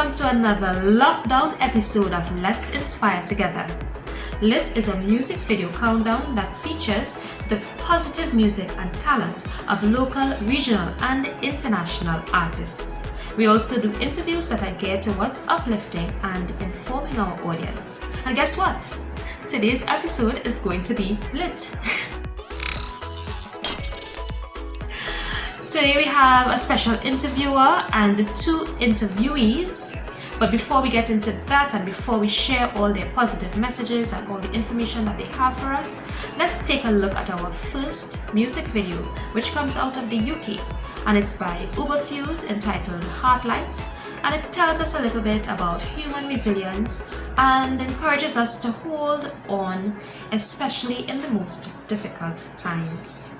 welcome to another lockdown episode of Let's Inspire Together. Lit is a music video countdown that features the positive music and talent of local, regional, and international artists. We also do interviews that are geared towards uplifting and informing our audience. And guess what? Today's episode is going to be lit. Today we have a special interviewer and 2 interviewees. But before we get into that and before we share all their positive messages and all the information that they have for us, let's take a look at our first music video, which comes out of the UK. And it's by Ooberfuse entitled Heartlight. And it tells us a little bit about human resilience and encourages us to hold on, especially in the most difficult times.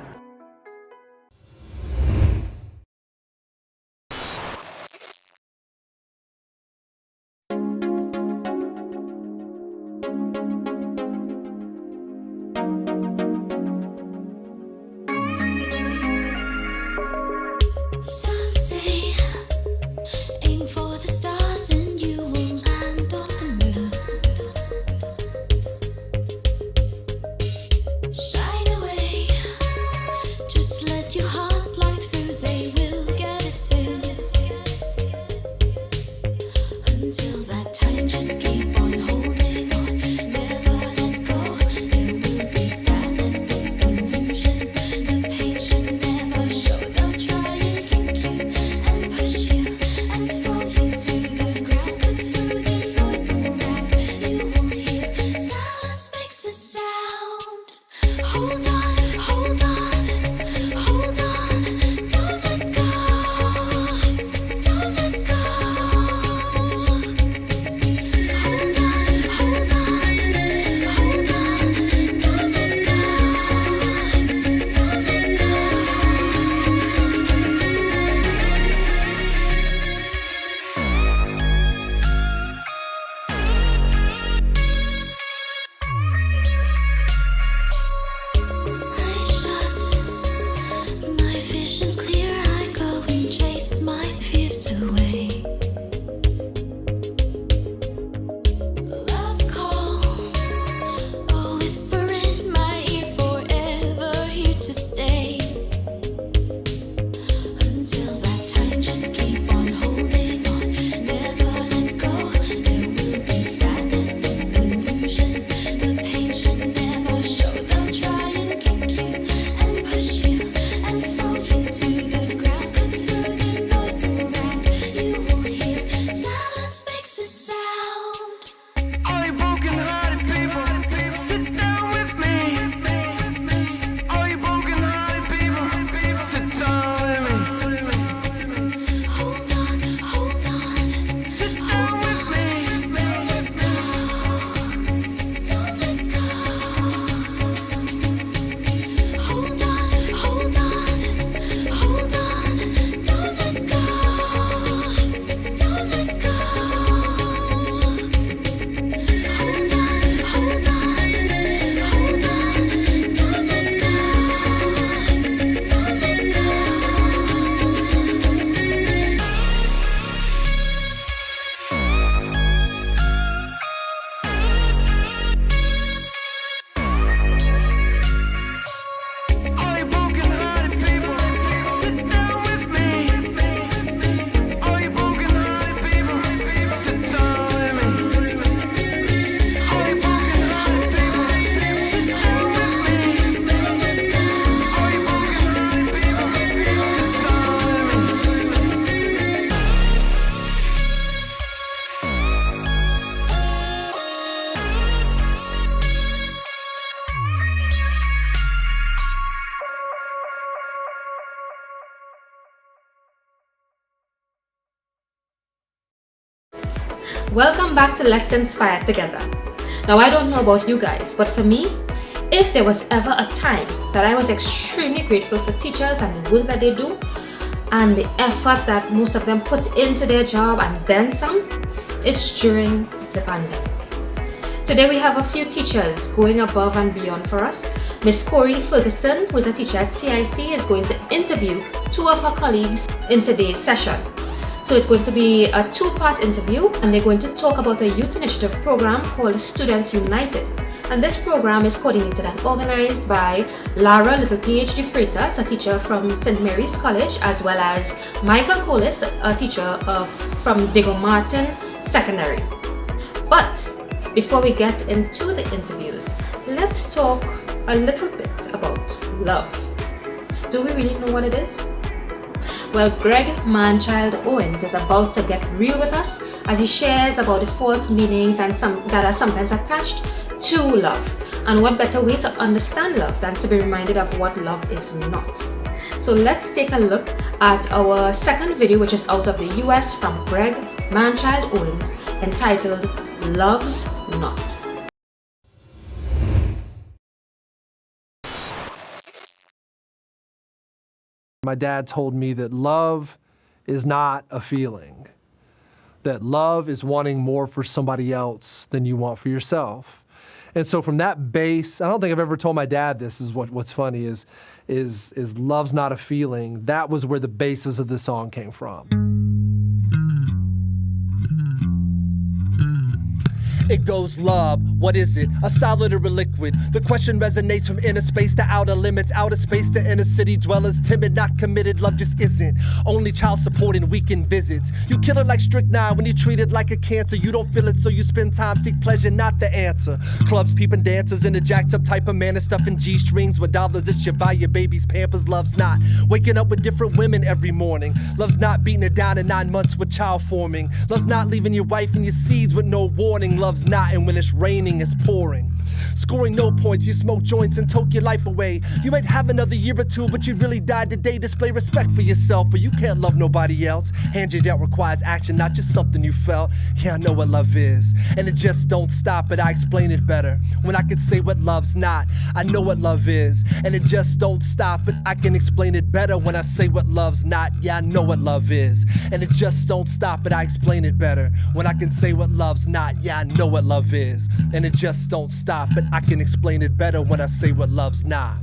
Welcome back to Let's Inspire Together. Now, I don't know about you guys, but for me, if there was ever a time that I was extremely grateful for teachers and the work that they do and the effort that most of them put into their job and then some, it's during the pandemic. Today we have a few teachers going above and beyond for us. Miss Corrine Fergusson, who is a teacher at CIC, is going to interview 2 of her colleagues in today's session. So it's going to be a two-part interview, and they're going to talk about a youth initiative program called Students United. And this program is coordinated and organized by Lara Littlepage de Freitas, a teacher from St. Mary's College, as well as Michael Collis, a teacher from Diego Martin Secondary. But before we get into the interviews, let's talk a little bit about love. Do we really know what it is? Well, Greg Manchild Owens is about to get real with us as he shares about the false meanings and some that are sometimes attached to love. And what better way to understand love than to be reminded of what love is not. So let's take a look at our second video, which is out of the US from Greg Manchild Owens, entitled Love's Not. My dad told me that love is not a feeling, that love is wanting more for somebody else than you want for yourself. And so from that base, I don't think I've ever told my dad this, is what's funny is love's not a feeling. That was where the basis of the song came from. It goes, love, what is it? A solid or a liquid? The question resonates from inner space to outer limits, outer space to inner city dwellers, timid, not committed, love just isn't. Only child support and weekend visits. You kill it like strychnine when you treat it like a cancer. You don't feel it, so you spend time, seek pleasure, not the answer. Clubs, peeping dancers, and a jacked up type of man and stuffing G-strings with dollars that you buy your baby's Pampers. Love's not waking up with different women every morning. Love's not beating it down in 9 months with child forming. Love's not leaving your wife and your seeds with no warning. Love's not, and when it's raining, it's pouring. Scoring no points, you smoke joints and toke your life away. You might have another year or two, but you really died today. Display respect for yourself, or you can't love nobody else. Hand you down requires action, not just something you felt. Yeah, I know what love is, and it just don't stop, but I explain it better when I can say what love's not. I know what love is, and it just don't stop, but I can explain it better when I say what love's not. Yeah, I know what love is, and it just don't stop, but I explain it better when I can say what love's not. Yeah, I know what love is, and it just don't stop, but I can explain it better when I say what love's not.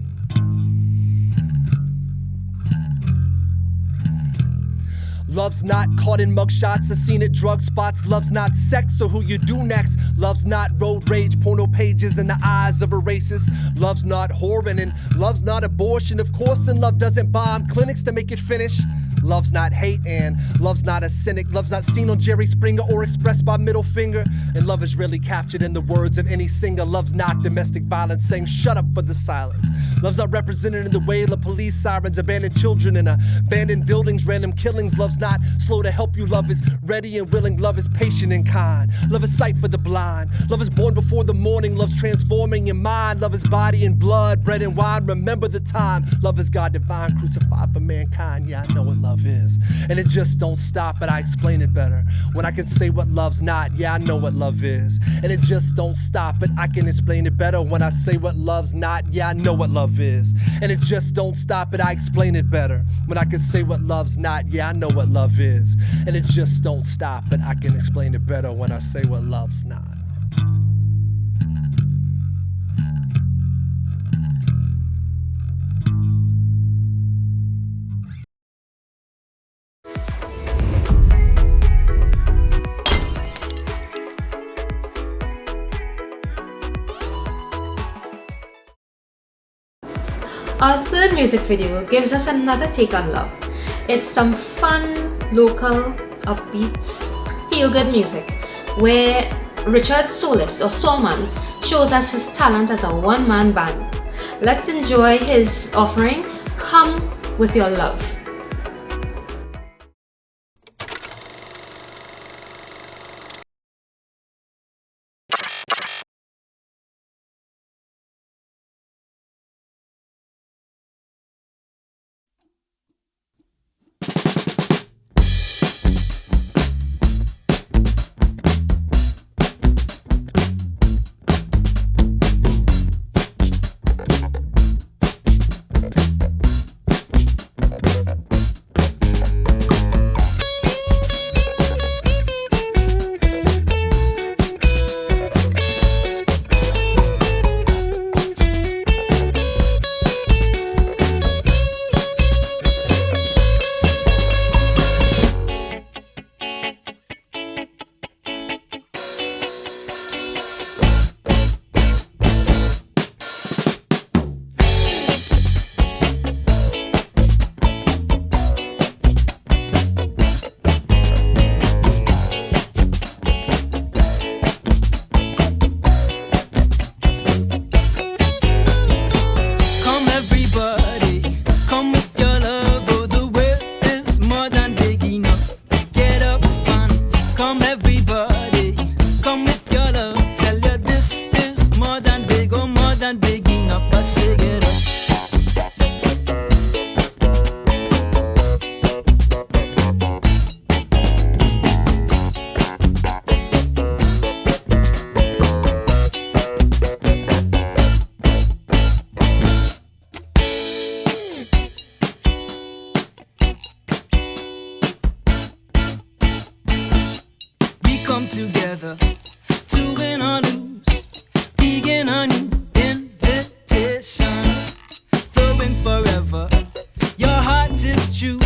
Love's not caught in mugshots or seen at drug spots. Love's not sex or who you do next. Love's not road rage, porno pages in the eyes of a racist. Love's not whoring and love's not abortion, of course, and love doesn't bomb clinics to make it finish. Love's not hate and love's not a cynic. Love's not seen on Jerry Springer or expressed by middle finger. And love is really captured in the words of any singer. Love's not domestic violence saying shut up for the silence. Love's not represented in the wail of police sirens, abandoned children in abandoned buildings, random killings. Love's not slow to help you. Love is ready and willing. Love is patient and kind. Love is sight for the blind. Love is born before the morning. Love's transforming your mind. Love is body and blood, bread and wine. Remember the time. Love is God divine, crucified for mankind. Yeah, I know what love is, and it just don't stop, but I explain it better when I can say what love's not. Yeah, I know what love is, and it just don't stop, but I can explain it better when I say what love's not. Yeah, I know what love is, and it just don't stop, but I explain it better when I can say what love's not. Yeah, I know what love is, and it just don't stop, but I can explain it better when I say what love's not. Our third music video gives us another take on love. It's some fun, local, upbeat, feel-good music where Richard Solis or Solman shows us his talent as a one-man band. Let's enjoy his offering, Come With Your Love. come together to win or lose, begin a new invitation, throwing forever. Your heart is true.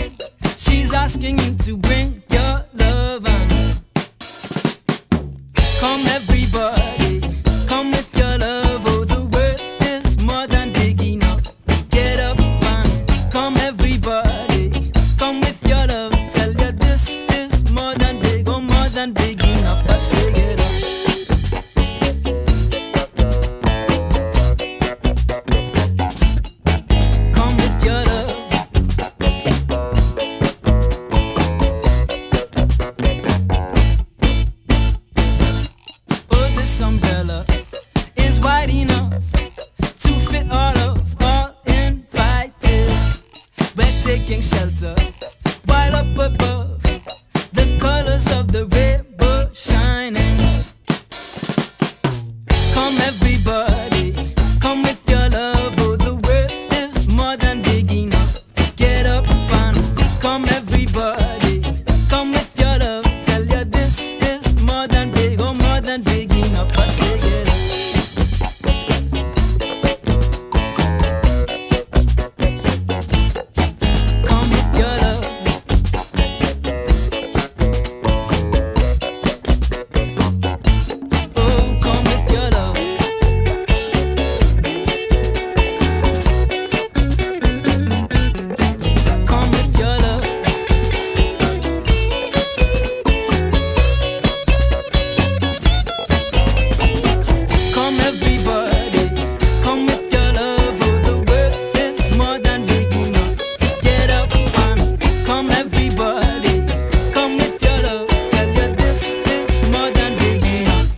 She's asking you to bring your love on. Come everybody, come with your love. Oh, the world is more than big enough. Get up and come everybody, come with your love. Tell you this is more than big, oh more than big enough. I say get up. Come with your love. Oh, this umbrella is wide enough to fit all invited. We're taking shelter while up above, the colors of the rainbow shining. Come everybody, come with your love. Oh, the world is more than big enough. Get up and come everybody, come with your love. Tell you this is more than big, oh more than big enough. I say get up. Come with your love. Oh, come with your love. Come with your love. Come everybody, come with your love. Oh, the world is more than big enough. Get up and come everybody, come with your love. Tell you this is more than big enough.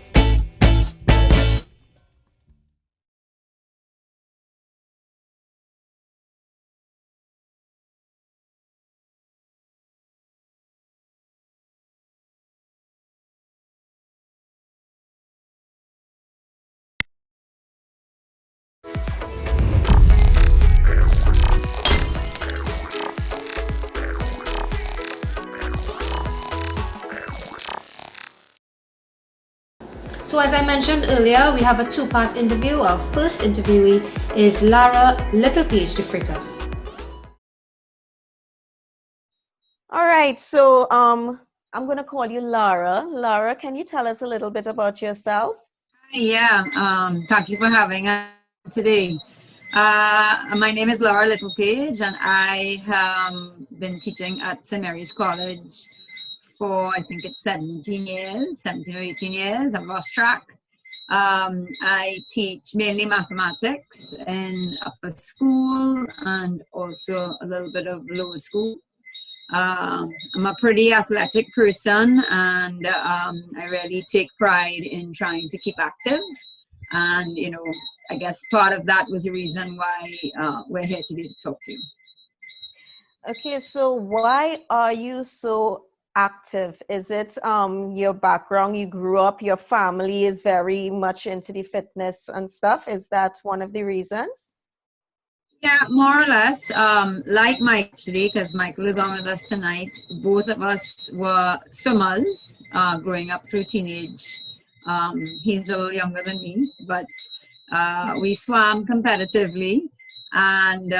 So as I mentioned earlier, we have a two-part interview. Our first interviewee is Lara Littlepage de Freitas. All right, so I'm going to call you Lara. Lara, can you tell us a little bit about yourself? Yeah, thank you for having us today. My name is Lara Littlepage, and I have been teaching at St. Mary's College for, I think it's 17 or 18 years. I've lost track. I teach mainly mathematics in upper school and also a little bit of lower school. I'm a pretty athletic person, and I really take pride in trying to keep active. And, you know, I guess part of that was the reason why we're here today to talk to you. Okay, so why are you so active? Is it your background? You grew up, your family is very much into the fitness and stuff. Is that one of the reasons? Yeah, more or less. Like Mike today, because Michael is on with us tonight. Both of us were swimmers growing up through teenage. He's a little younger than me, but we swam competitively. And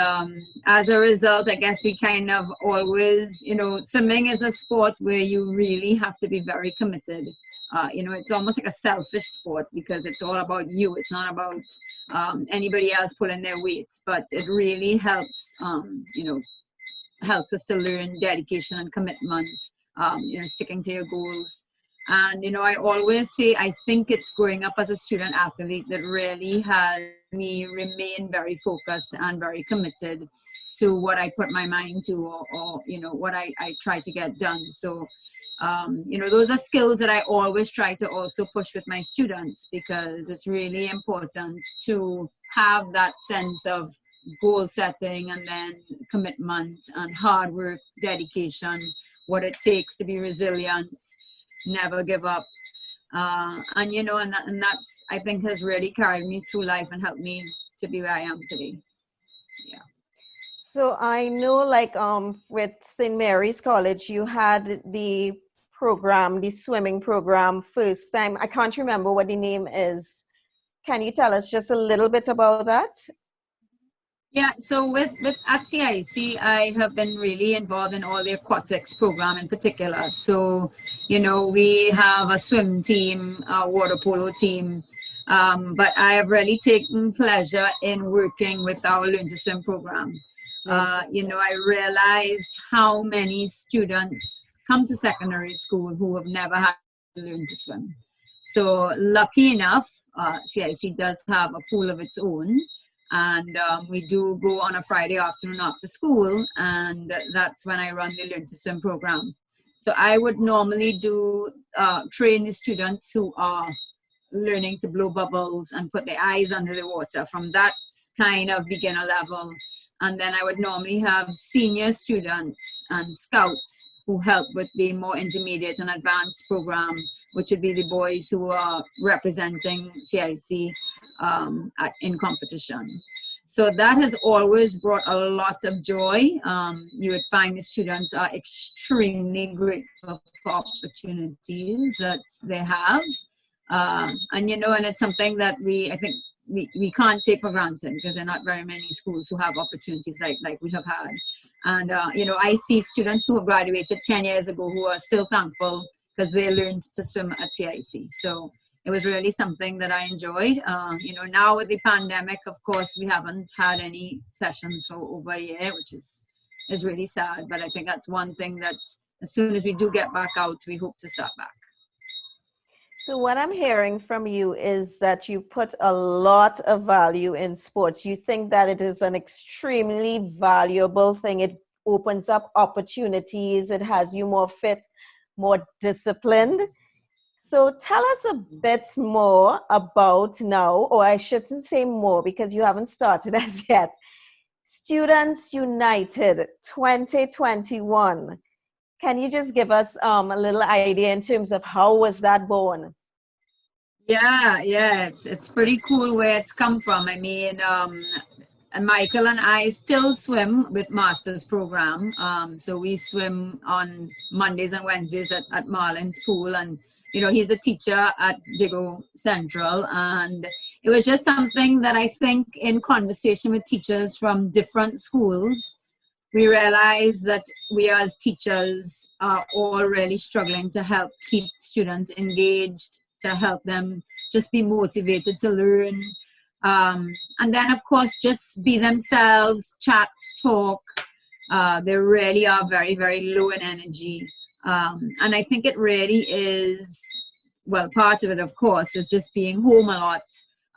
as a result, I guess we kind of always, you know, swimming is a sport where you really have to be very committed. You know, it's almost like a selfish sport because it's all about you. It's not about anybody else pulling their weight, but it really helps, you know, helps us to learn dedication and commitment, you know, sticking to your goals. And, you know, I always say, I think it's growing up as a student athlete that really has me remain very focused and very committed to what I put my mind to, or you know, what I try to get done. So, you know, those are skills that I always try to also push with my students, because it's really important to have that sense of goal setting and then commitment and hard work, dedication, what it takes to be resilient, never give up. And you know, and that's, I think, has really carried me through life and helped me to be where I am today. Yeah. So I know, like, with St. Mary's College, you had the program, the swimming program, first time. I can't remember what the name is. Can you tell us just a little bit about that? Yeah, so with at CIC, I have been really involved in all the aquatics program in particular. So, you know, we have a swim team, a water polo team, but I have really taken pleasure in working with our Learn to Swim program. You know, I realized how many students come to secondary school who have never had to learn to swim. So lucky enough, CIC does have a pool of its own. And we do go on a Friday afternoon after school, and that's when I run the Learn to Swim program. So I would normally do train the students who are learning to blow bubbles and put their eyes under the water from that kind of beginner level. And then I would normally have senior students and scouts who help with the more intermediate and advanced program, which would be the boys who are representing CIC in competition. So that has always brought a lot of joy. You would find the students are extremely grateful for opportunities that they have. And, you know, and it's something that I think we can't take for granted, because there are not very many schools who have opportunities like we have had. And, you know, I see students who have graduated 10 years ago who are still thankful because they learned to swim at CIC. So it was really something that I enjoyed. You know, now with the pandemic, of course, we haven't had any sessions for over a year, which is really sad. But I think that's one thing that as soon as we do get back out, we hope to start back. So what I'm hearing from you is that you put a lot of value in sports. You think that it is an extremely valuable thing. It opens up opportunities. It has you more fit, more disciplined. So tell us a bit more about now, or I shouldn't say more because you haven't started as yet. Students United 2021. Can you just give us a little idea in terms of how was that born? Yeah, it's pretty cool where it's come from. I mean, and Michael and I still swim with Masters program. So we swim on Mondays and Wednesdays at Marlin's pool, and you know, he's a teacher at Digo Central, and it was just something that I think in conversation with teachers from different schools, we realized that we as teachers are all really struggling to help keep students engaged, to help them just be motivated to learn. And then, of course, just be themselves, chat, talk. They really are very, very low in energy. And I think it really is, well, part of it, of course, is just being home a lot.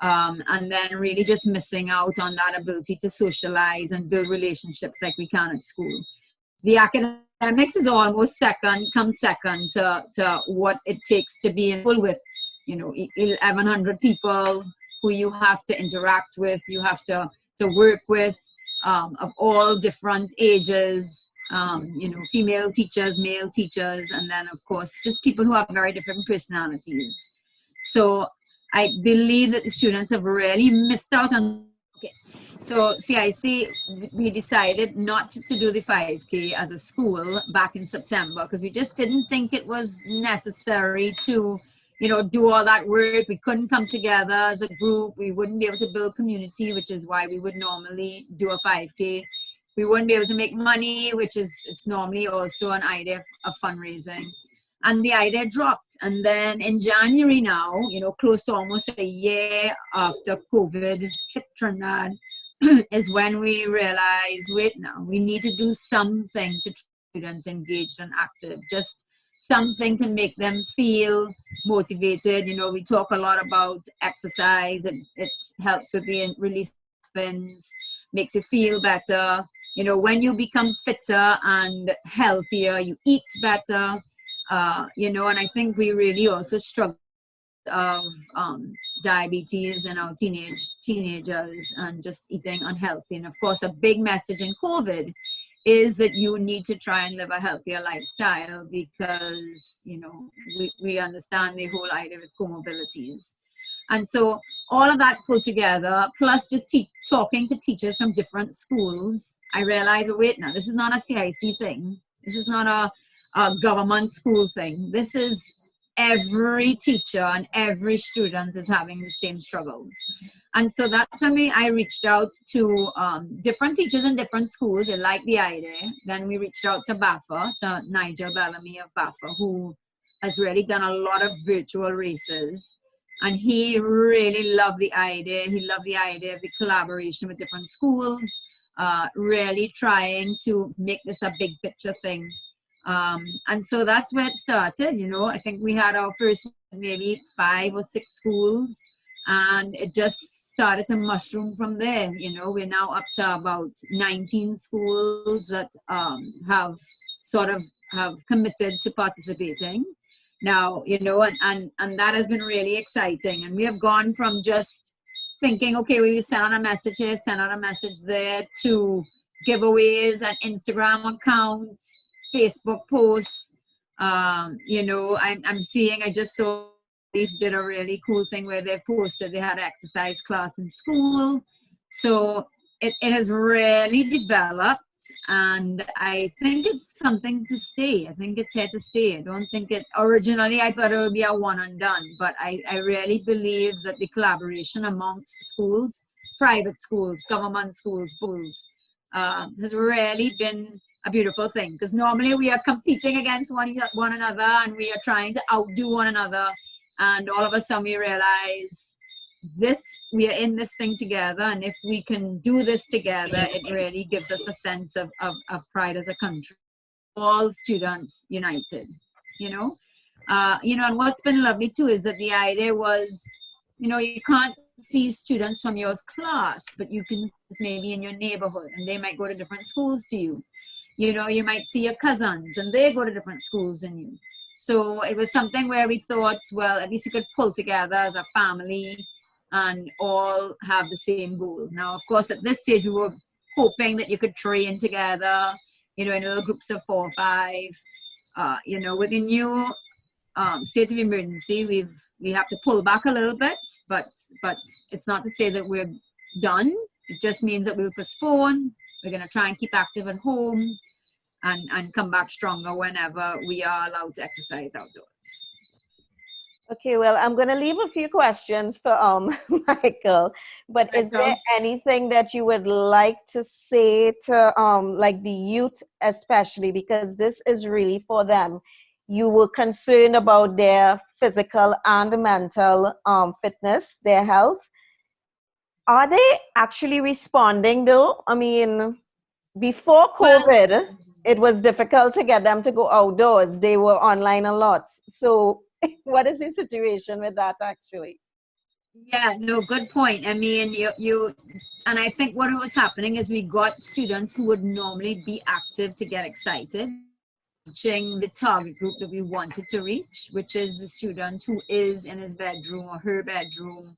And then really just missing out on that ability to socialize and build relationships like we can at school. The academics is almost second to what it takes to be in school with, you know, 1,100 people who you have to interact with, you have to work with, of all different ages, you know, female teachers, male teachers, and then, of course, just people who have very different personalities. So I believe that the students have really missed out on. Okay. So CIC, we decided not to do the 5K as a school back in September because we just didn't think it was necessary to, you know, do all that work. We couldn't come together as a group. We wouldn't be able to build community, which is why we would normally do a 5K. We wouldn't be able to make money, which is, it's normally also an idea of fundraising. And the idea dropped. And then in January now, you know, close to almost a year after COVID hit Trinidad, is when we realized, wait now, we need to do something to students engaged and active, just something to make them feel motivated. You know, we talk a lot about exercise. It helps with the release of endorphins, makes you feel better. You know, when you become fitter and healthier, you eat better. You know, and I think we really also struggle of diabetes in our teenagers and just eating unhealthy. And of course, a big message in COVID is that you need to try and live a healthier lifestyle because, you know, we understand the whole idea with comorbidities. And so all of that put together, plus just talking to teachers from different schools, I realized, oh, wait, now, this is not a CIC thing. This is not a government school thing. This is every teacher and every student is having the same struggles. And so that's when I reached out to different teachers in different schools. They liked the idea. Then we reached out to BAFA, to Nigel Bellamy of BAFA, who has really done a lot of virtual races. And he really loved the idea. He loved the idea of the collaboration with different schools, really trying to make this a big picture thing. And so that's where it started. You know, I think we had our first maybe 5 or 6 schools, and it just started to mushroom from there. You know, we're now up to about 19 schools that have committed to participating now, you know, and that has been really exciting. And we have gone from just thinking, okay, we send out a message here, send out a message there, to giveaways and Instagram accounts, Facebook posts. You know, I'm seeing, I just saw they did a really cool thing where they posted they had an exercise class in school. So it has really developed, and I think it's something to stay. I think it's here to stay. I don't think it, originally I thought it would be a one and done, but I really believe that the collaboration amongst schools, private schools, government schools, schools, has really been a beautiful thing, because normally we are competing against one another, and we are trying to outdo one another, and all of a sudden we realize we are in this thing together, and if we can do this together, it really gives us a sense of pride as a country. All students united, you know. And what's been lovely too is that the idea was, you know, you can't see students from your class, but you can maybe in your neighborhood, and they might go to different schools to you. You know, you might see your cousins, and they go to different schools than you. So it was something where we thought, well, at least you could pull together as a family and all have the same goal. Now, of course, at this stage, we were hoping that you could train together, you know, in little groups of 4 or 5. You know, with the new state of emergency, we have to pull back a little bit, but it's not to say that we're done. It just means that we'll postpone. We're going to try and keep active at home and come back stronger whenever we are allowed to exercise outdoors. Okay, well, I'm going to leave a few questions for Michael, but is there anything that you would like to say to like the youth especially, because this is really for them? You were concerned about their physical and mental fitness, their health. Are they actually responding though? I mean, before COVID, it was difficult to get them to go outdoors. They were online a lot. So what is the situation with that actually? Yeah, no, good point. I mean, and I think what was happening is we got students who would normally be active to get excited, reaching the target group that we wanted to reach, which is the student who is in his bedroom or her bedroom,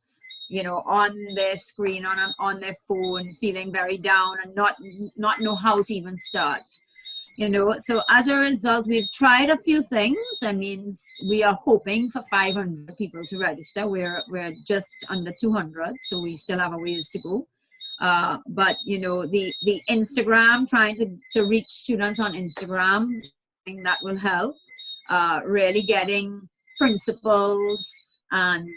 you know, on their screen, on their phone, feeling very down and not know how to even start. You know, so as a result, we've tried a few things. I mean, we are hoping for 500 people to register. We're just under 200, so we still have a ways to go. But you know, the Instagram, trying to reach students on Instagram, I think that will help. Really getting principals and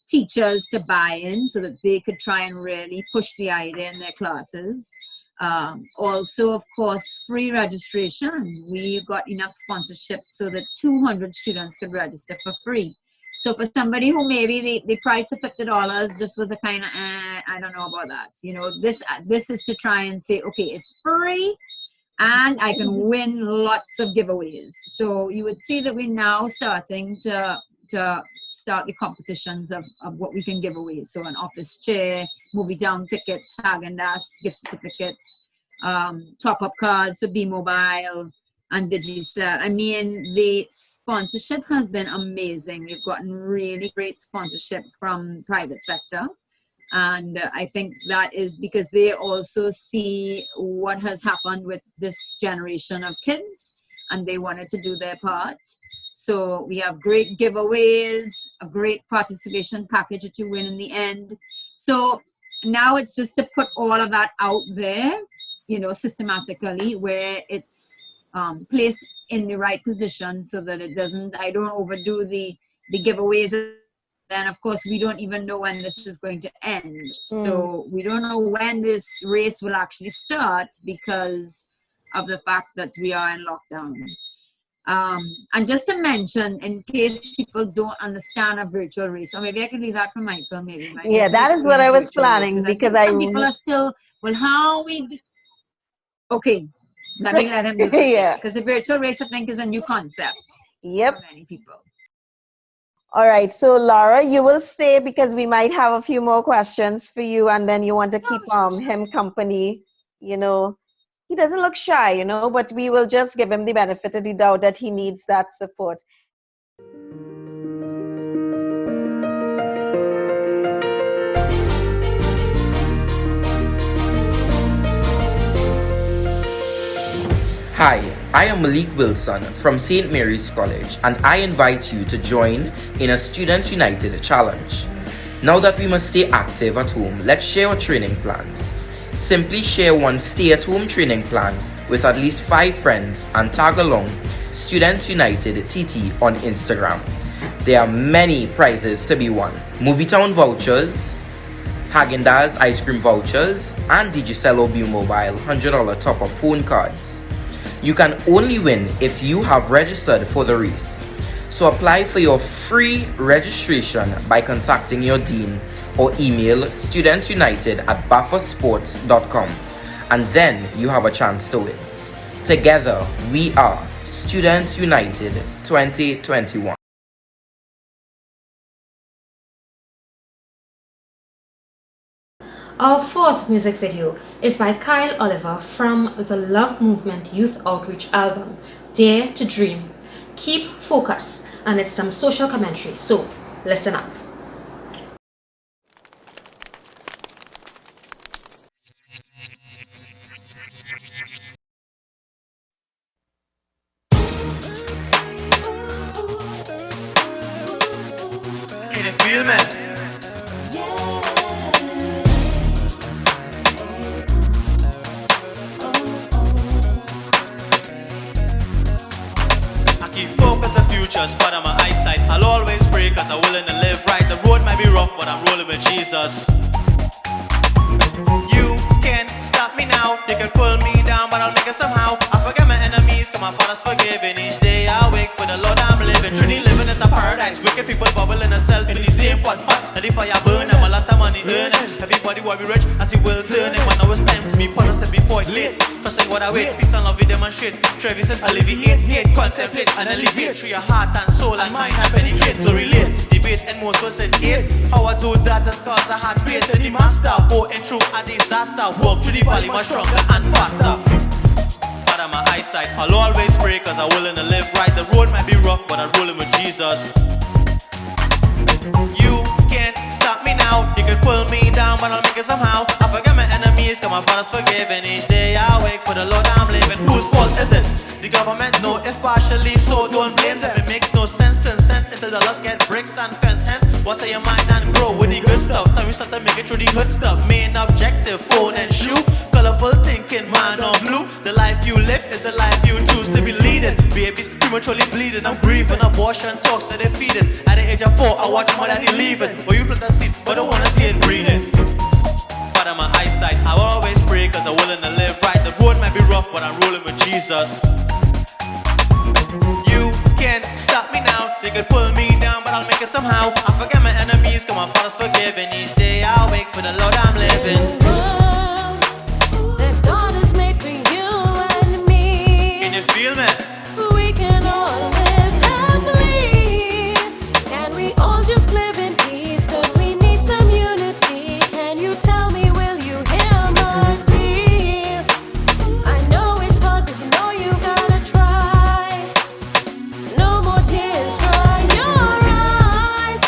teachers to buy in so that they could try and really push the idea in their classes. Also, of course, free registration. We got enough sponsorship so that 200 students could register for free. So for somebody who maybe the price of $50 just was a kind of, I don't know about that. You know, this is to try and say, okay, it's free and I can win lots of giveaways. So you would see that we're now starting to start the competitions of what we can give away. So an office chair, movie down tickets, Häagen-Dazs, gift certificates, top-up cards for B-Mobile and Digicel. I mean, the sponsorship has been amazing. We've gotten really great sponsorship from private sector. And I think that is because they also see what has happened with this generation of kids, and they wanted to do their part. So we have great giveaways, a great participation package that you win in the end. So now it's just to put all of that out there, you know, systematically, where it's placed in the right position so that I don't overdo the giveaways. Then of course we don't even know when this is going to end. So we don't know when this race will actually start because of the fact that we are in lockdown. And just to mention, in case people don't understand a virtual race, or maybe I could leave that for Michael, maybe. Yeah, that is what I was planning, because some people are still, well, how we... Okay, let me let him do that. Yeah. Because the virtual race, I think, is a new concept. Yep. For many people. All right, so Lara, you will stay because we might have a few more questions for you, and then you want to keep him company, you know. He doesn't look shy, you know, but we will just give him the benefit of the doubt that he needs that support. Hi, I am Malik Wilson from St. Mary's College, and I invite you to join in a Students United challenge. Now that we must stay active at home, let's share our training plans. Simply share one stay-at-home training plan with at least 5 friends and tag along Students United TT on Instagram. There are many prizes to be won. Movietown vouchers, Häagen-Dazs ice cream vouchers, and Digicel View Mobile $100 top-up phone cards. You can only win if you have registered for the race. So apply for your free registration by contacting your dean or email studentsunited@baffasports.com, and then you have a chance to win. Together, we are Students United 2021. Our fourth music video is by Kyle Oliver from the Love Movement Youth Outreach album, Dare to Dream. Keep focus, and it's some social commentary, so listen up. Can you feel me? But I'm my eyesight. I'll always pray cause I'm willing to live right. The road might be rough but I'm rolling with Jesus. You can't stop me now. They can pull me down but I'll make it somehow. I forget my enemies cause my father's forgiven. Each day I wake for the Lord I'm living. Truly living is a paradise. Wicked people bubble in a cell in the same pot hot. And the fire burn them, a lot of money earning. Everybody will be rich as he will turn it. But now it's time to be positive before it's late. Trusting what I wait, peace and love we demonstrate. Travis says alleviate, hate, contemplate and elevate. Through your heart and soul and mind and penetrate. So relate, debate and most will say hate. How I do that is cause I had faith in the master. Going through a disaster, walk through the valley much stronger and faster. But I'm my eyesight, I'll always pray cause I'm willing to live right. The road might be rough but I'm rolling with Jesus. You can't stop me now. You can pull me down but I'll make it somehow. I forget my enemies cause my father's forgiven. Each day I wake for the Lord I'm living. Whose fault is it? The government? No, if partially so don't blame them. It makes no sense, turn sense into the lost get bricks and fence. Hence, water your mind and grow with the good stuff. Now we start to make it through the good stuff. Main objective, phone and shoe. Colorful thinking, man on blue. The life you live is the life you choose to be leading. Babies prematurely bleeding and grieving. Abortion talks that they're feeding. At the age of 4, I watch my daddy leaving. Or you plant a seed, but don't wanna see it breathing. But I'm my eyesight, I always pray cause I'm willing to live right. The road might be rough, but I'm rolling with Jesus. You can't stop me now. They could pull me down, but I'll make it somehow. I forget my enemies cause my father's forgiven. Each day I wake for the Lord I'm living. Can you feel me? We can all live happily. Can we all just live in peace? Cause we need some unity. Can you tell me, will you hear my plea? I know it's hard, but you know you gotta try. No more tears, dry your eyes.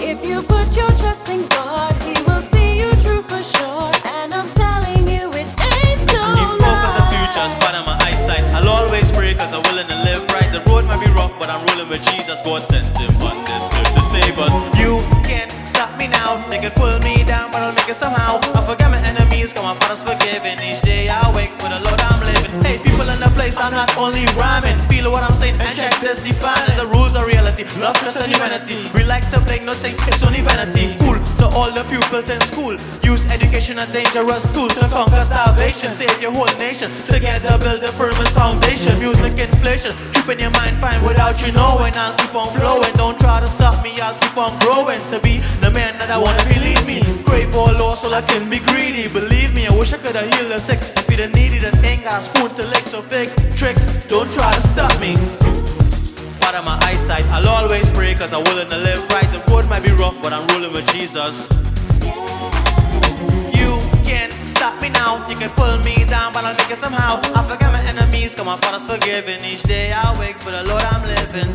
If you put your trust in God, He will see you through for sure. And I'm telling you, it ain't no Keep focus on futures, but I'm my eyesight. I'll always pray cause I'm willing to live right. The road might be rough, but I'm rolling with Jesus. God sent him on this earth to save us. You can't stop me now. They can pull me down, but I'll make it somehow. I forget my enemies cause my father's forgiven. Each day I wake for the Lord I'm living. Hey, people in the place I I'm not only rhyming. Feel what I'm saying and check this defining the rules of reality. Love, trust, and humanity. We like to blame, nothing, it's only vanity. Cool to all the pupils in school. Use education a dangerous tool to conquer starvation. Save your whole nation. Together build a firm foundation. Music inflation. Keeping your mind fine without you knowing. I'll keep on flowing. Don't try to stop me, I'll keep on growing. To be the man that I wanna believe me. Crave for law so I can be greedy. Believe me, I wish I could have healed the sick. And feed the needy that ain't got a spoon to lick. So fake tricks, don't try to stop me. Part of my eyesight, I'll always pray cause I'm willing to live right. The road might be rough, but I'm ruling with Jesus. You can't stop me now. You can pull me down, but I'll make it somehow. I forget my enemies, cause my father's forgiven. Each day I wake for the Lord I'm living.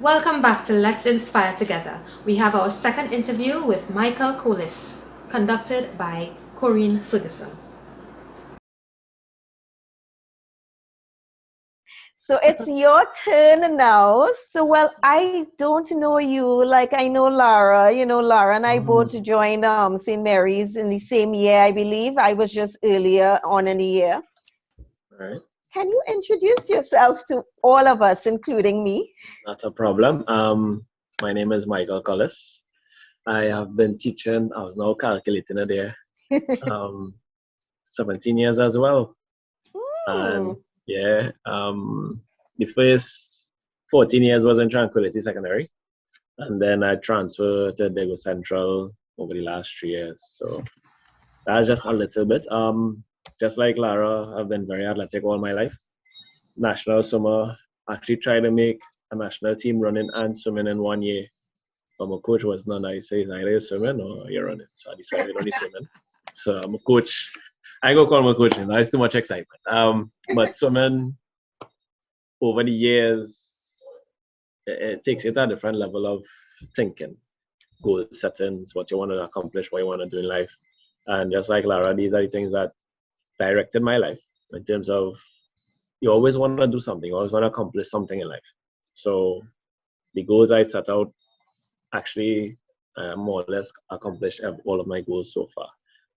Welcome back to Let's Inspire Together. We have our second interview with Michael Collis, conducted by Corrine Fergusson. So it's your turn now. So, well, I don't know you like I know Lara. You know, Lara and I both joined St. Mary's in the same year, I believe. I was just earlier on in the year. All right. Can you introduce yourself to all of us, including me? Not a problem. My name is Michael Collis. I have been teaching, I was now calculating it there, 17 years as well. And yeah, the first 14 years was in Tranquility Secondary. And then I transferred to Dago Central over the last 3 years. So that's just a little bit. Just like Lara, I've been very athletic all my life. National swimmer, actually tried to make a national team running and swimming in 1 year. But my coach was not nice. He said, either you're swimming or you're running. So I decided only swimming. So I'm a coach. I ain't gonna call my coach. That's too much excitement. But swimming over the years, it takes it to a different level of thinking, goal settings, what you want to accomplish, what you want to do in life. And just like Lara, these are the things that directed my life in terms of you always want to do something, you always want to accomplish something in life. So the goals I set out, actually, more or less accomplished all of my goals so far.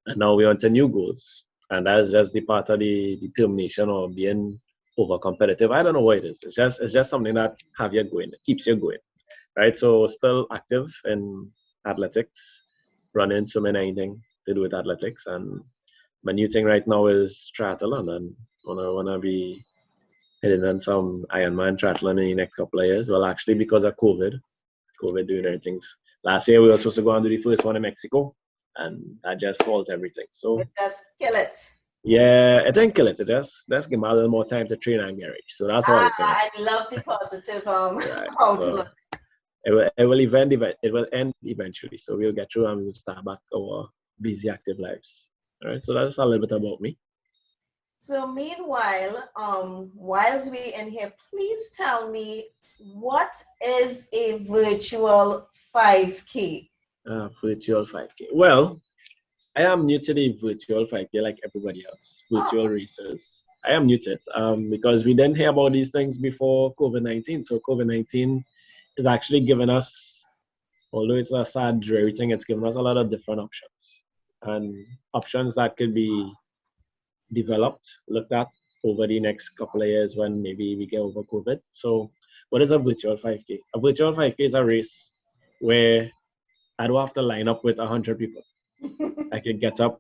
And now we're on to new goals. And that's just the part of the determination or being over competitive. I don't know what it is. It's just something that have you going, it keeps you going. Right? So still active in athletics, running, swimming, anything to do with athletics. And my new thing right now is triathlon, and I wanna be heading on some Ironman triathlon in the next couple of years. Well, actually, because of COVID doing everything. Last year we were supposed to go and do the first one in Mexico, and that just halted everything. So It does kill it. yeah, it didn't kill it. It just give me a little more time to train and get ready. So that's all. I love the positive Right, outlook. so it will end eventually. So we'll get through and we'll start back our busy active lives. All right, so that's a little bit about me. So meanwhile, whilst we're in here, please tell me, what is a virtual 5K? Virtual 5K. Well, I am new to the virtual 5K like everybody else, virtual races. I am new to it because we didn't hear about these things before COVID-19. So COVID-19 is actually giving us, although it's a sad, dreary thing, it's given us a lot of different options. And options that could be developed, looked at over the next couple of years when maybe we get over COVID. So what is a virtual 5K? A virtual 5K is a race where I don't have to line up with 100 people. I could get up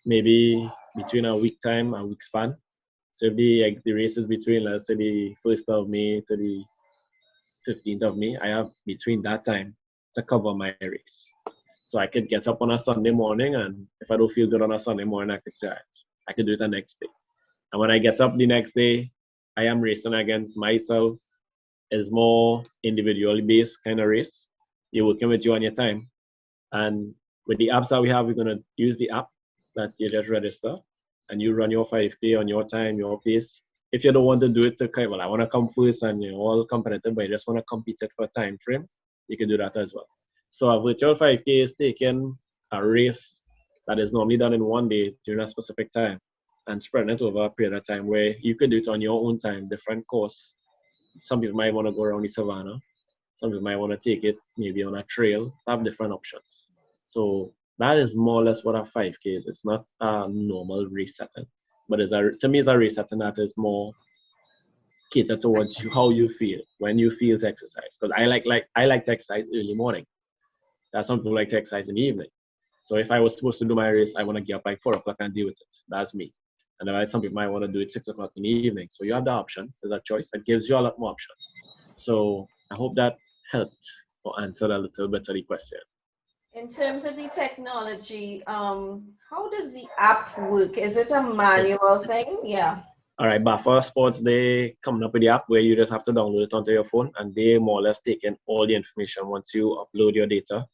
maybe between a week time, a week span. So if the race is between, let's say, the 1st of May to the 15th of May, I have between that time to cover my race. So I could get up on a Sunday morning, and if I don't feel good on a Sunday morning, I could say, I could do it the next day. And when I get up the next day, I am racing against myself. It's more individually based kind of race. You're working with you on your time. And with the apps that we have, we're going to use the app that you just register, and you run your 5K on your time, your pace. If you don't want to do it to well, I want to come first and you're all competitive, but you just want to compete it for a time frame, you can do that as well. So a virtual 5K is taking a race that is normally done in one day during a specific time and spreading it over a period of time where you could do it on your own time, different course, some people might want to go around the savannah. Some people might want to take it maybe on a trail. Have different options. So that is more or less what a 5K is. It's not a normal race setting, but to me, it's a race setting that is more catered towards you, how you feel when you feel to exercise. Because I like to exercise early morning. That's some people like to exercise in the evening. So if I was supposed to do my race, I want to get up like 4 o'clock and deal with it. That's me. And then some people might want to do it 6 o'clock in the evening. So you have the option. There's a choice that gives you a lot more options. So I hope that helped or answered a little bit of the question. In terms of the technology, how does the app work? Is it a manual thing? Yeah. All right, Buffer Sports, they coming up with the app where you just have to download it onto your phone, and they more or less take in all the information once you upload your data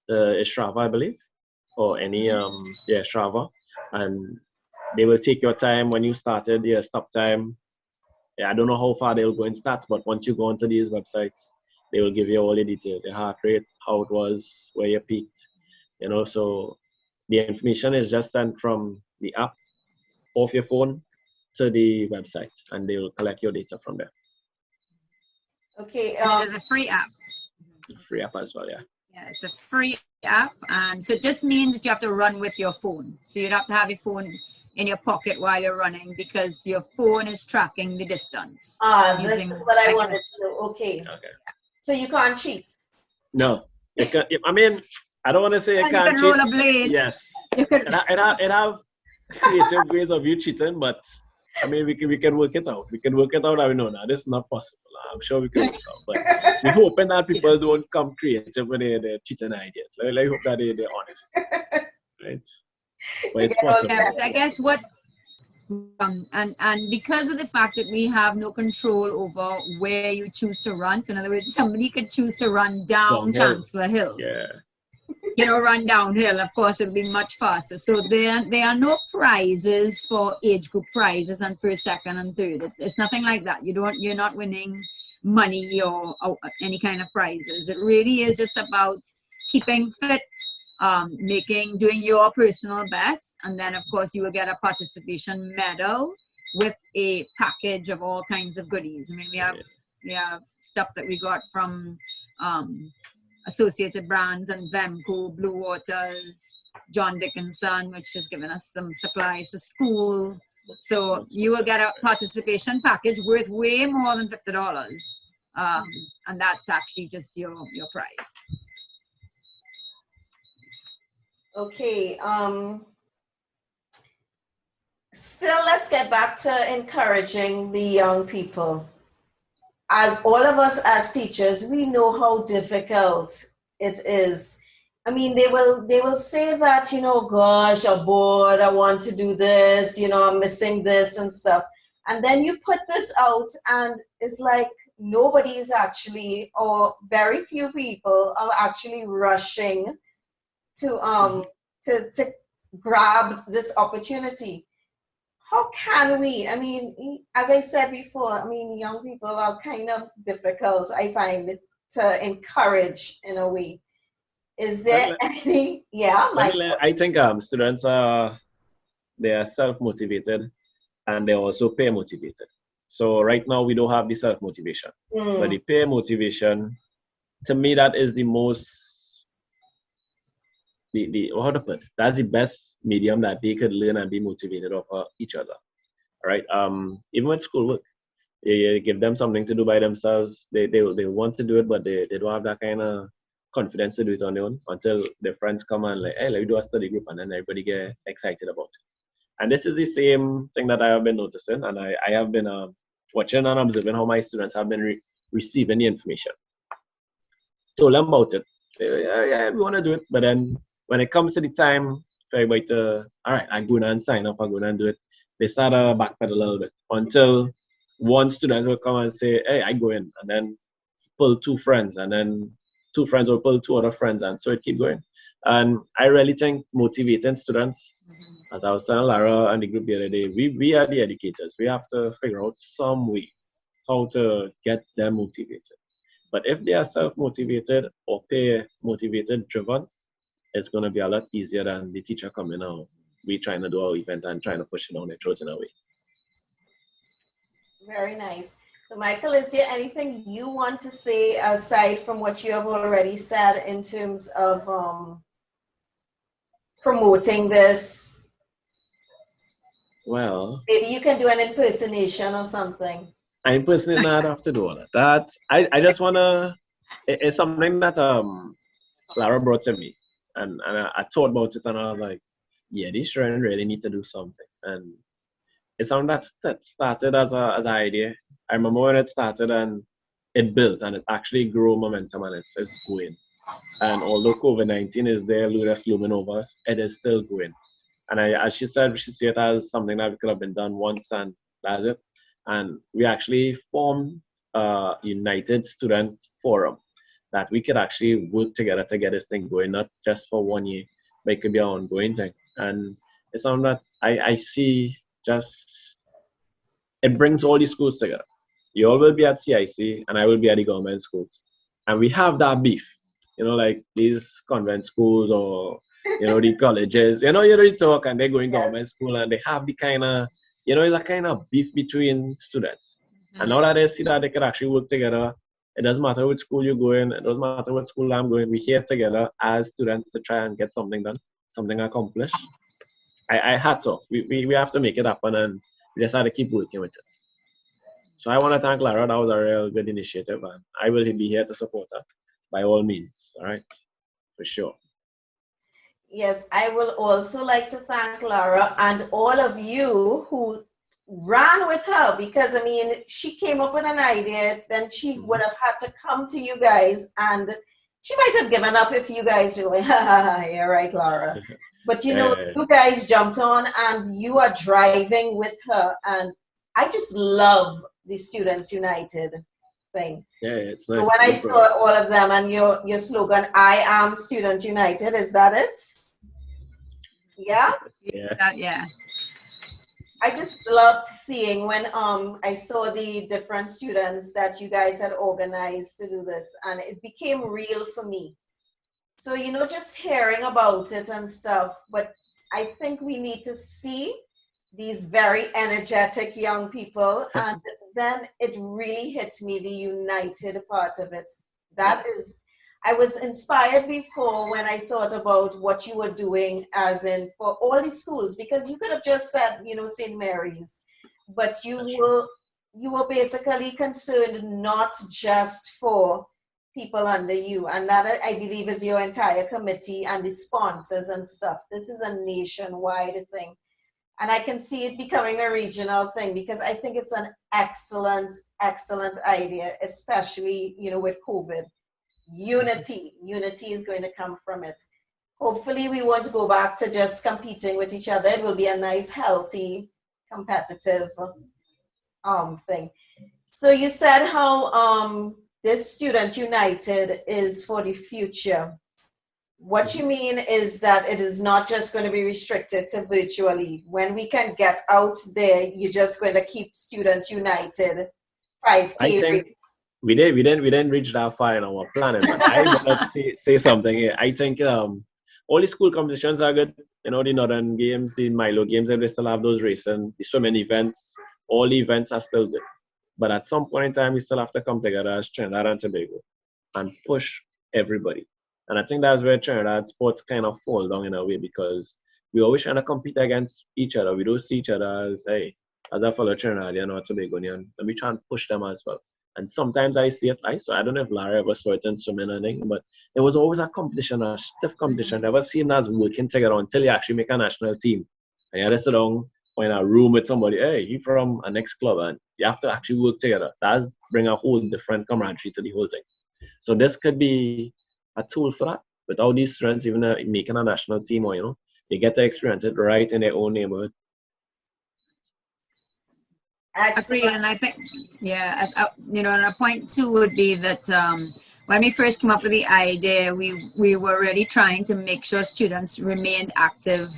to Strava, I believe, or any Strava, and they will take your time when you started, your stop time. Yeah, I don't know how far they'll go in stats, but once you go onto these websites, they will give you all the details, your heart rate, how it was, where you peaked, so the information is just sent from the app off your phone to the website, and they will collect your data from there. Okay. It is a free app. Free app as well, yeah. Yeah, it's a free app, and so it just means that you have to run with your phone. So you'd have to have your phone in your pocket while you're running, because your phone is tracking the distance. This is what I wanted to know. Okay. So you can't cheat? No. You can, I mean, I don't want to say you can't cheat. Roll a blade. Yes. You could. It have creative ways of you cheating, but I mean, we can work it out. We can work it out. I know now this is not possible. I'm sure we can work it out, but we're hoping that people don't come creative with their cheating ideas. I hope that they're honest, right? But it's possible. Yeah, but I guess what, and because of the fact that we have no control over where you choose to run, so in other words, somebody could choose to run down Chancellor Hill. Yeah. Run downhill, of course, it'll be much faster. So there are no prizes for age group prizes and first, second, and third. It's nothing like that. You're not winning money or any kind of prizes. It really is just about keeping fit, doing your personal best, and then of course you will get a participation medal with a package of all kinds of goodies. I mean, we have stuff that we got from Associated Brands and Vemco, Blue Waters, John Dickinson, which has given us some supplies to school. So you will get a participation package worth way more than $50, and that's actually just your prize. Okay. Still, let's get back to encouraging the young people. As all of us as teachers, we know how difficult it is. I mean, they will say that, gosh, I'm bored, I want to do this, I'm missing this and stuff. And then you put this out and it's like nobody's actually, or very few people are actually rushing to grab this opportunity. How can we? I mean, as I said before, I mean, young people are kind of difficult, I find, to encourage in a way. Is there any? Yeah, I think students they are self-motivated and they're also peer motivated. So right now we don't have the self-motivation, but the peer motivation, to me, that is the most that's the best medium that they could learn and be motivated off each other, right? Even with schoolwork, you give them something to do by themselves. They want to do it, but they don't have that kind of confidence to do it on their own until their friends come and like, hey, let me do a study group, and then everybody get excited about it. And this is the same thing that I have been noticing, and I have been watching and observing how my students have been receiving the information. Told them about it. Yeah, we want to do it, but then when it comes to the time for everybody to, all right, I'm going and sign up, I'm going and do it, they start to backpedal a little bit until one student will come and say, hey, I go in, and then pull 2 friends, and then 2 friends will pull 2 other friends, and so it keep going. And I really think motivating students, as I was telling Lara and the group the other day, we are the educators. We have to figure out some way how to get them motivated. But if they are self-motivated or peer-motivated, driven, it's going to be a lot easier than the teacher coming out. We trying to do our event and trying to push it down their throat in a way. Very nice. So, Michael, is there anything you want to say aside from what you have already said in terms of promoting this? Well, Maybe you can do an impersonation or something. I personally not have to do all of that. I just wanna. It's something that Lara brought to me, and I thought about it, and I was like, yeah, these children really need to do something. And it's something that started as an idea. I remember when it started and it built and it actually grew momentum and it's going. And although COVID-19 is there, just looming over us, it is still going. And as she said, we should see it as something that could have been done once and that's it. And we actually formed a United Student Forum that we could actually work together to get this thing going, not just for 1 year, but it could be an ongoing thing. And it's something that I see just, it brings all these schools together. You all will be at CIC and I will be at the government schools. And we have that beef, like these convent schools or, the colleges, you really talk and they go in government school and they have the kind of, that kind of beef between students. And now that they see that they can actually work together, it doesn't matter which school you go in, it doesn't matter what school I'm going, we're here together as students to try and get something done, something accomplished. I had to. We have to make it happen and we just have to keep working with it. So I want to thank Lara. That was a real good initiative and I will be here to support her by all means. All right, for sure. Yes, I will also like to thank Lara and all of you who ran with her because, she came up with an idea, then she would have had to come to you guys and she might have given up if you guys were like, yeah, right, Lara. But you guys jumped on and you are driving with her. And I just love the Students United thing. Yeah, it's nice. So when I saw all of them and your slogan, I am Student United, is that it? Yeah? Yeah. I just loved seeing when I saw the different students that you guys had organized to do this and it became real for me. So, just hearing about it and stuff, but I think we need to see these very energetic young people and then it really hits me, the united part of it. That is, I was inspired before when I thought about what you were doing as in for all the schools, because you could have just said, St. Mary's, but you were basically concerned not just for people under you. And that I believe is your entire committee and the sponsors and stuff. This is a nationwide thing. And I can see it becoming a regional thing because I think it's an excellent, excellent idea, especially, with COVID. Unity is going to come from it. Hopefully we won't go back to just competing with each other. It will be a nice, healthy, competitive thing. So you said how this Student United is for the future. What you mean is that it is not just going to be restricted to virtually. When we can get out there, you're just going to keep Student United 5K I think rates. we didn't reach that far in our planning, but I want to say something here. I think all the school competitions are good. The Northern Games, the Milo Games, and they still have those racing, the swimming events. All the events are still good. But at some point in time, we still have to come together as Trinidad and Tobago and push everybody. And I think that's where Trinidad sports kind of fall down in a way because we always trying to compete against each other. We don't see each other as, hey, as a fellow Trinidadian or Tobagonian, and we try and push them as well. And sometimes I see it, so I don't know if Lara ever saw it in swimming or anything, but it was always a competition, a stiff competition. Never seen us working together until you actually make a national team. And you have to sit down or in a room with somebody, hey, you from a next club, and you have to actually work together. That's bring a whole different camaraderie to the whole thing. So this could be a tool for that. Without these students even making a national team or, they get to experience it right in their own neighborhood. Agreed, and I think, and a point too would be that when we first came up with the idea, we were really trying to make sure students remained active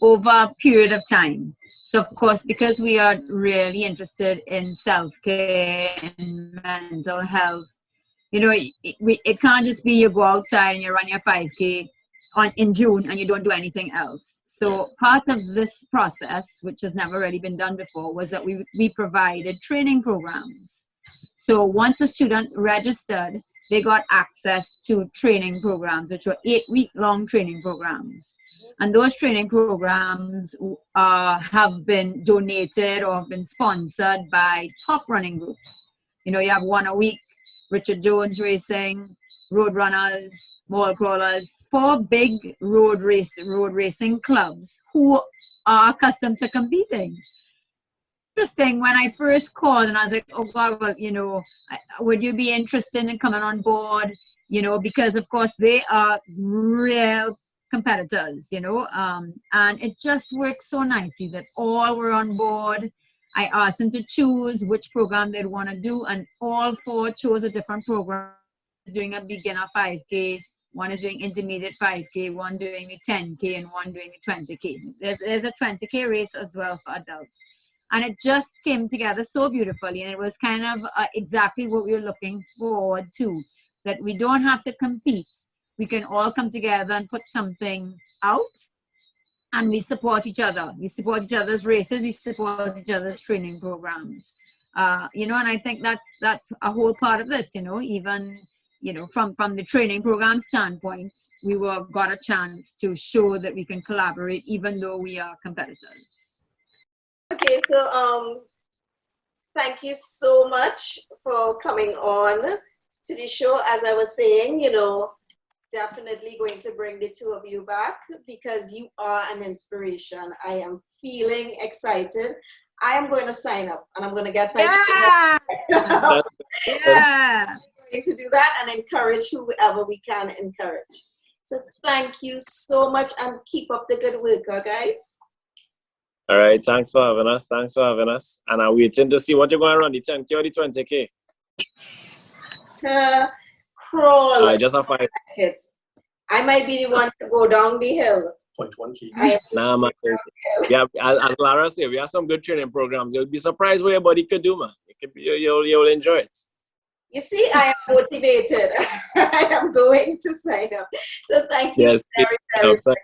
over a period of time. So of course, because we are really interested in self-care and mental health, it can't just be you go outside and you run your 5K in June and you don't do anything else. So part of this process, which has never really been done before, was that we provided training programs. So once a student registered, they got access to training programs, which were 8-week-long training programs. And those training programs have been donated or have been sponsored by top running groups. You know, you have one a week, Richard Jones Racing, Road Runners, Mall Crawlers, 4 big road racing clubs who are accustomed to competing. Interesting, when I first called and I was like, oh God, well, you know, would you be interested in coming on board? You know, because of course they are real competitors, you know, and it just worked so nicely that all were on board. I asked them to choose which program they'd want to do, and all 4 chose a different program. Doing a beginner 5K, one is doing intermediate 5K, one doing the 10K, and one doing the 20K. There's a 20K race as well for adults. And it just came together so beautifully, and it was kind of exactly what we were looking forward to, that we don't have to compete. We can all come together and put something out, and we support each other. We support each other's races, we support each other's training programs. You know, and I think that's a whole part of this, you know, even, you know, from the training program standpoint, we got a chance to show that we can collaborate even though we are competitors. Okay, so thank you so much for coming on to the show. As I was saying, you know, definitely going to bring the 2 of you back because you are an inspiration. I am feeling excited. I am going to sign up and I'm going to get my Yeah. to do that and encourage whoever we can encourage. So thank you so much and keep up the good work, guys. All right, thanks for having us. And I'm waiting to see what you're going to run, the 10K or the 20K. Crawl. All right, just a 5. I might be the one to go down the hill. 0.1 Nah, man. Yeah, as Lara said, we have some good training programs. You'll be surprised what your body could do, man. It could be, you'll enjoy it. You see, I am motivated. I am going to sign up. So thank you very, very much.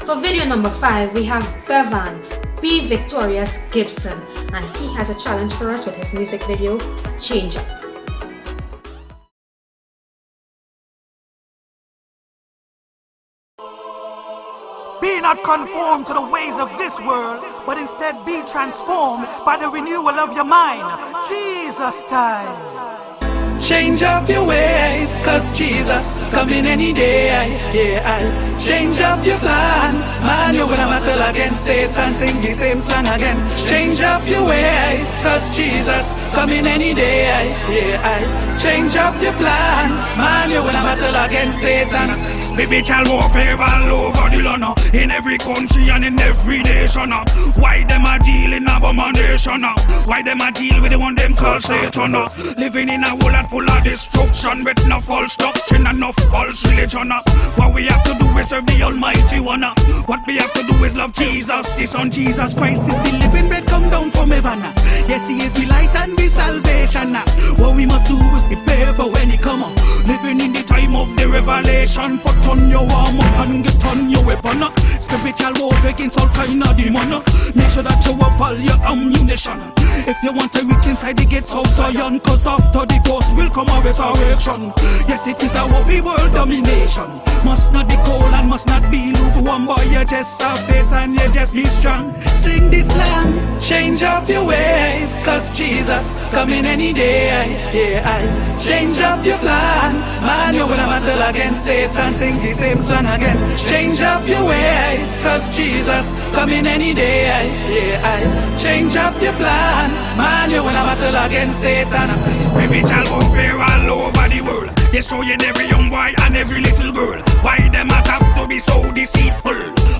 For video number 5, we have Bevan, Be Victorious Gibson, and he has a challenge for us with his music video, Change Up. Be not conformed to the ways of this world, but instead be transformed by the renewal of your mind. Jesus time. Change up your ways, cause Jesus coming any day. Yeah, change up your plans. Man, you're gonna battle against Satan, sing the same song again. Change up your ways, cause Jesus coming any day. Yeah, change up your plans. Man, you're gonna battle against Satan. Spiritual warfare all over the land, in every country and in every nation. Why them a deal in abomination? Why them a deal with the one them call Satan? Living in a world that full of destruction, with no false doctrine and no false religion. What we have to do is serve the Almighty One. What we have to do is love Jesus, the Son Jesus Christ is the living bread come down from heaven. Yes, He is the light and the salvation. What we must do is prepare for when He come. Living in the time of the revelation. Put on your armor and get on your weapon. Spiritual warfare against all kind of demon. Make sure that you have all your ammunition. If you want to reach inside the gates of Zion, cause after the ghost will come a resurrection. Yes, it is our world domination. Must not be cold and must not be lukewarm, boy, you just have faith and you just be strong. Sing this song, change up your ways, cause Jesus coming any day. Yeah, change up your plans. Man, you're gonna battle against Satan, sing the same song again. Change up your ways, cause Jesus coming any day. Yeah, change up your plans. Man, you're gonna battle against Satan. Spiritual warfare all over the world, destroying every young boy and every little girl. Why them have to be so deceitful?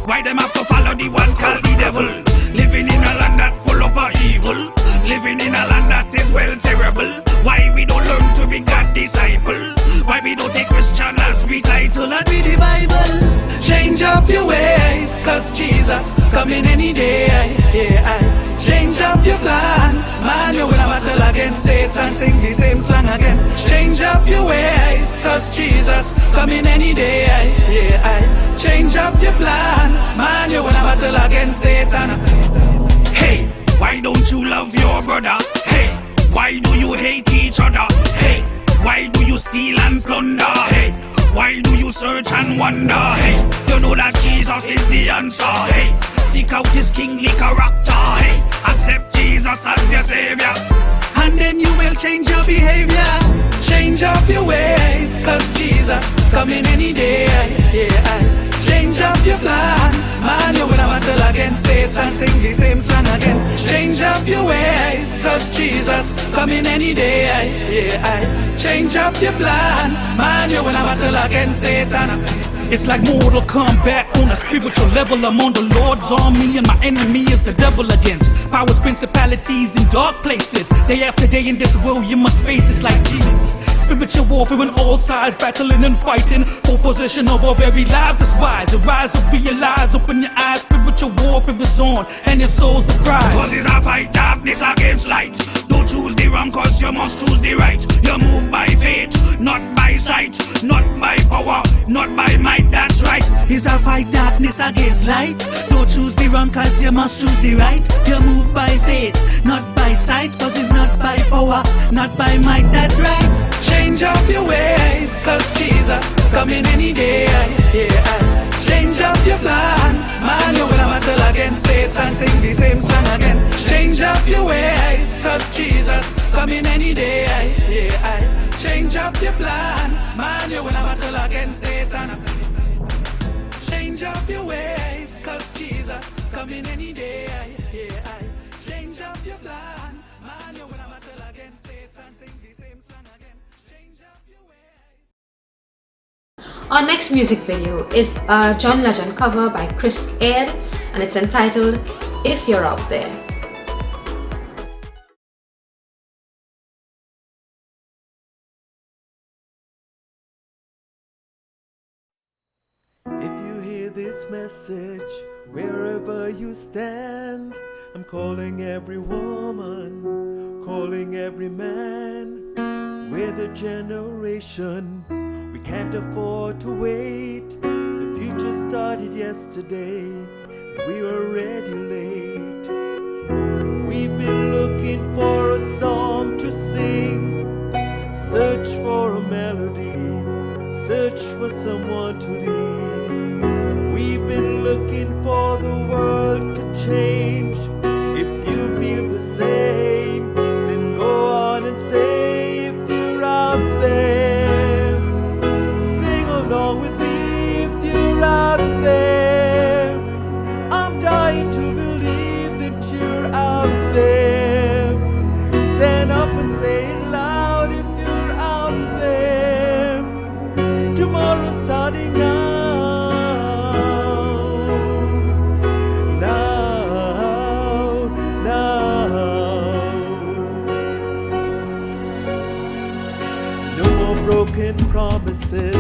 Why them have to follow the one called the devil? Living in a land that's full of evil, living in a land that is well terrible. Why we don't learn to be God disciples? Why we don't take Christian as we title and read the Bible? Change up your ways, cause Jesus Jesus, coming any day. Change up your plan, man, you will have battle against Satan. Sing the same song again. Change up your ways, cause Jesus coming any day. Change up your plan, man, you will have battle against Satan. Hey, why don't you love your brother? Hey, why do you hate each other? Hey, why do you steal and plunder? Hey, why do you search and wonder? Hey, you know that Jesus is the answer. Hey, seek out his kingly character. Hey, accept Jesus as your savior, and then you will change your behavior. Change up your ways, cause Jesus coming any day. Change up your plan, man, you will have battle against Satan. Sing the same song again. Change up your ways, cause Jesus coming any day. Change up your plan, man, you will have battle against Satan. It's like Mortal Kombat on a spiritual level. I'm on the Lord's army and my enemy is the devil against powers, principalities in dark places. Day after day in this world you must face it's like Jesus. Spiritual warfare on all sides, battling and fighting for possession of our very lives is wise. Arise and realize, open your eyes, spiritual warfare is on and your soul's the prize. Cause it's a fight, darkness against light. Don't choose the wrong cause you must choose the right. You move by faith, not by sight, not by power, not by might, that's right. It's a fight, darkness against light. Don't choose the wrong cause you must choose the right. You move by faith, not by sight, cause it's not by power, not by might, that's right. Change up your ways, cause Jesus coming any day. Change up your plan, man, you will have battle against Satan. Sing the same song again. Change up your ways, cause Jesus coming any day. Change up your plan, man, you will have battle against Satan. Change up your ways, cause Jesus coming any day. Change up your plan, man, you will have battle against Satan. Sing the same song again. Change up your ways. Our next music video is a John Legend cover by Chris Aird, and it's entitled If You're Out There. If you hear this message, wherever you stand, I'm calling every woman, calling every man. We're the generation, we can't afford to wait. The future started yesterday, and we were already late. We've been looking for a song to sing, search for a melody, search for someone to lead. We've been looking for the world to change. If you feel the same, then go on and say if you're out there. Sing along with me if you're out there. I'm dying to believe that you're out there. Stand up and say it loud if you're out there. Tomorrow's starting now. Broken promises,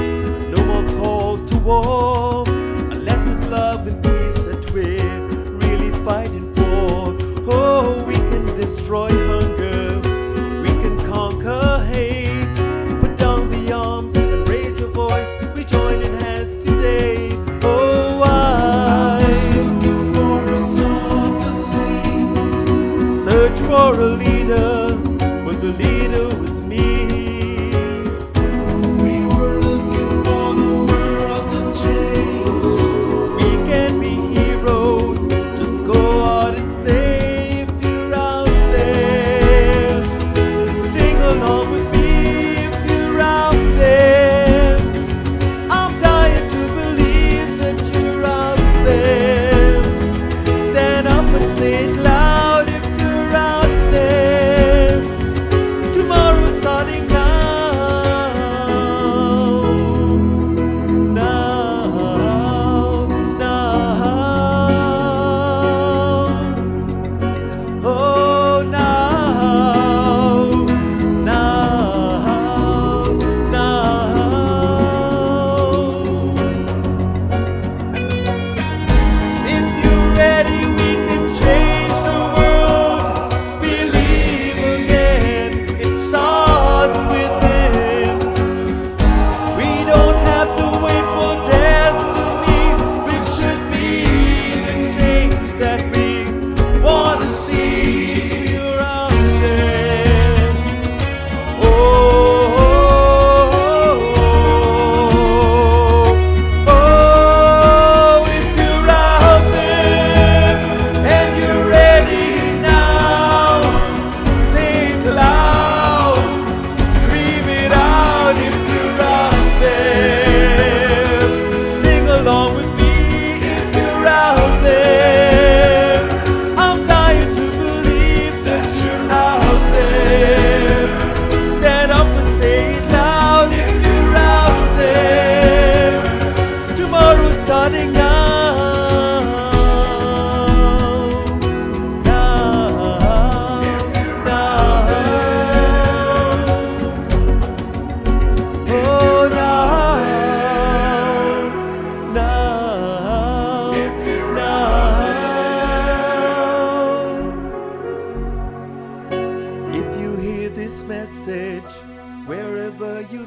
no more calls to war, unless it's love and peace that we're really fighting for. Oh, we can destroy hunger, we can conquer hate. Put down the arms and raise your voice, we join in hands today. Oh, I was looking for a song to sing, search for a leader, but the leader was me. There.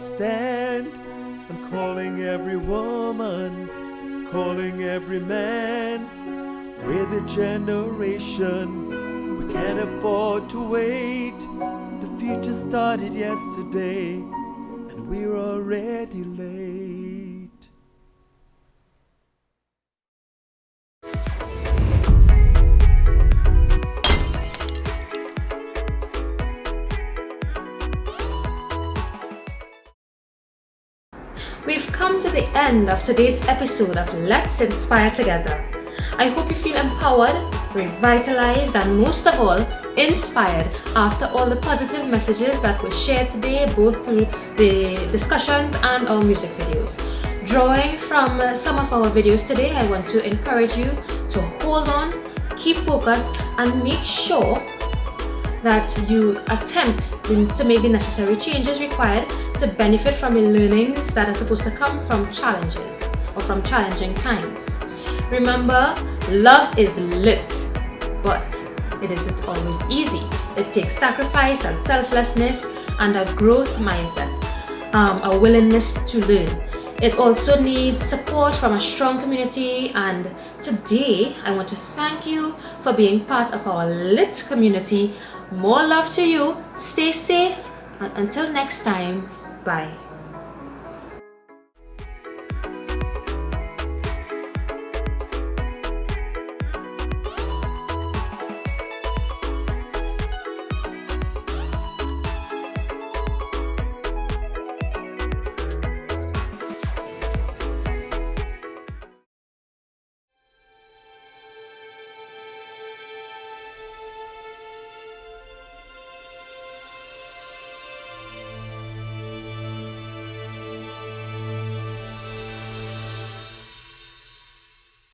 stand. I'm calling every woman, calling every man. We're the generation, we can't afford to wait. The future started yesterday, and we're already late. We've come to the end of today's episode of Let's Inspire Together. I hope you feel empowered, revitalized, and most of all, inspired after all the positive messages that were shared today, both through the discussions and our music videos. Drawing from some of our videos today, I want to encourage you to hold on, keep focused, and make sure that you attempt to make the necessary changes required to benefit from the learnings that are supposed to come from challenges or from challenging times. Remember, love is lit, but it isn't always easy. It takes sacrifice and selflessness and a growth mindset, a willingness to learn. It also needs support from a strong community, and today I want to thank you for being part of our lit community. More love to you, stay safe, and until next time, bye.